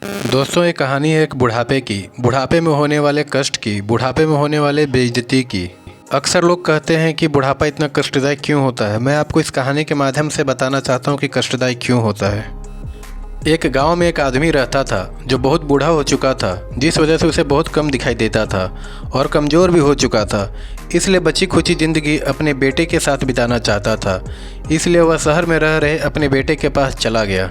दोस्तों, ये कहानी है एक बुढ़ापे की। बुढ़ापे में होने वाले कष्ट की, बुढ़ापे में होने वाले बेइज्जती की। अक्सर लोग कहते हैं कि बुढ़ापा इतना कष्टदायक क्यों होता है। मैं आपको इस कहानी के माध्यम से बताना चाहता हूँ कि कष्टदायक क्यों होता है। एक गांव में एक आदमी रहता था जो बहुत बूढ़ा हो चुका था, जिस वजह से उसे बहुत कम दिखाई देता था और कमज़ोर भी हो चुका था। इसलिए बची खुची ज़िंदगी अपने बेटे के साथ बिताना चाहता था। इसलिए वह शहर में रह रहे अपने बेटे के पास चला गया।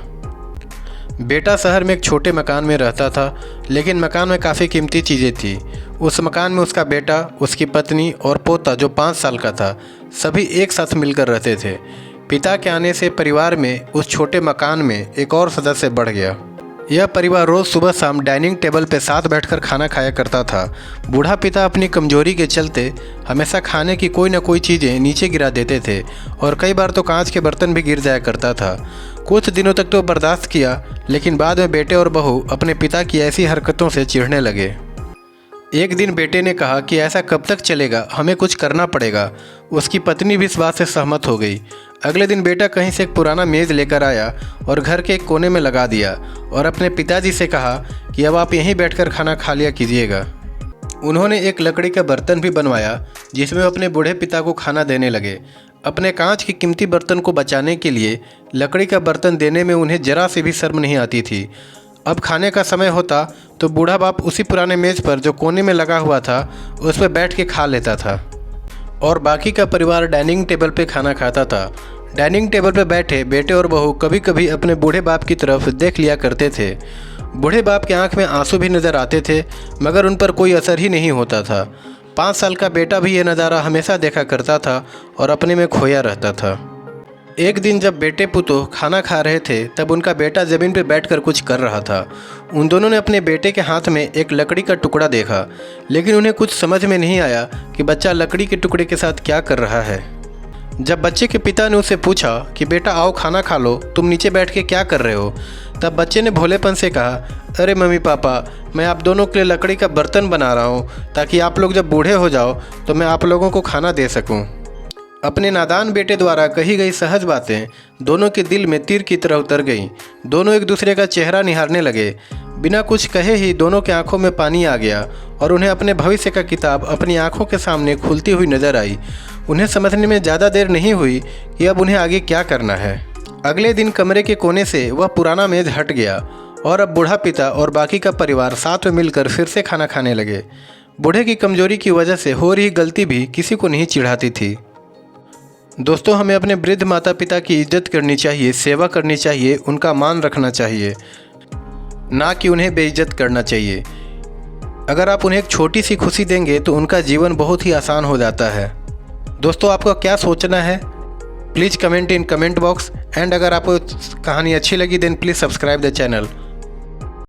बेटा शहर में एक छोटे मकान में रहता था, लेकिन मकान में काफ़ी कीमती चीज़ें थी। उस मकान में उसका बेटा, उसकी पत्नी और पोता जो 5 साल का था, सभी एक साथ मिलकर रहते थे। पिता के आने से परिवार में उस छोटे मकान में एक और सदस्य बढ़ गया। यह परिवार रोज़ सुबह शाम डाइनिंग टेबल पर साथ बैठकर खाना खाया करता था। बूढ़ा पिता अपनी कमजोरी के चलते हमेशा खाने की कोई न कोई चीज़ें नीचे गिरा देते थे और कई बार तो कांच के बर्तन भी गिर जाया करता था। कुछ दिनों तक तो बर्दाश्त किया, लेकिन बाद में बेटे और बहू अपने पिता की ऐसी हरकतों से चिढ़ने लगे। एक दिन बेटे ने कहा कि ऐसा कब तक चलेगा, हमें कुछ करना पड़ेगा। उसकी पत्नी भी इस बात से सहमत हो गई। अगले दिन बेटा कहीं से एक पुराना मेज़ लेकर आया और घर के एक कोने में लगा दिया और अपने पिताजी से कहा कि अब आप यहीं बैठकर खाना खा लिया कीजिएगा। उन्होंने एक लकड़ी का बर्तन भी बनवाया जिसमें अपने बूढ़े पिता को खाना देने लगे। अपने कांच के कीमती बर्तन को बचाने के लिए लकड़ी का बर्तन देने में उन्हें जरा से भी शर्म नहीं आती थी। अब खाने का समय होता तो बूढ़ा बाप उसी पुराने मेज़ पर जो कोने में लगा हुआ था उस पर बैठ के खा लेता था और बाकी का परिवार डाइनिंग टेबल पे खाना खाता था। डाइनिंग टेबल पे बैठे बेटे और बहू कभी कभी अपने बूढ़े बाप की तरफ देख लिया करते थे। बूढ़े बाप की आंख में आंसू भी नज़र आते थे, मगर उन पर कोई असर ही नहीं होता था। 5 साल का बेटा भी ये नज़ारा हमेशा देखा करता था और अपने में खोया रहता था। एक दिन जब बेटे पुतोह खाना खा रहे थे, तब उनका बेटा ज़मीन पर बैठकर कुछ कर रहा था। उन दोनों ने अपने बेटे के हाथ में एक लकड़ी का टुकड़ा देखा, लेकिन उन्हें कुछ समझ में नहीं आया कि बच्चा लकड़ी के टुकड़े के साथ क्या कर रहा है। जब बच्चे के पिता ने उससे पूछा कि बेटा आओ खाना खा लो, तुम नीचे बैठ के क्या कर रहे हो, तब बच्चे ने भोलेपन से कहा, अरे मम्मी पापा, मैं आप दोनों के लिए लकड़ी का बर्तन बना रहा हूँ ताकि आप लोग जब बूढ़े हो जाओ तो मैं आप लोगों को खाना दे सकूँ। अपने नादान बेटे द्वारा कही गई सहज बातें दोनों के दिल में तीर की तरह उतर गईं। दोनों एक दूसरे का चेहरा निहारने लगे। बिना कुछ कहे ही दोनों के आंखों में पानी आ गया और उन्हें अपने भविष्य का किताब अपनी आंखों के सामने खुलती हुई नजर आई। उन्हें समझने में ज़्यादा देर नहीं हुई कि अब उन्हें आगे क्या करना है। अगले दिन कमरे के कोने से वह पुराना मेज़ हट गया और अब बूढ़ा पिता और बाकी का परिवार साथ में मिलकर फिर से खाना खाने लगे। बूढ़े की कमजोरी की वजह से हो रही गलती भी किसी को नहीं चिढ़ाती थी। दोस्तों, हमें अपने वृद्ध माता पिता की इज्जत करनी चाहिए, सेवा करनी चाहिए, उनका मान रखना चाहिए, ना कि उन्हें बेइज्जत करना चाहिए। अगर आप उन्हें एक छोटी सी खुशी देंगे तो उनका जीवन बहुत ही आसान हो जाता है। दोस्तों, आपका क्या सोचना है? Please comment in comment box and अगर आपको कहानी अच्छी लगी then please subscribe the channel.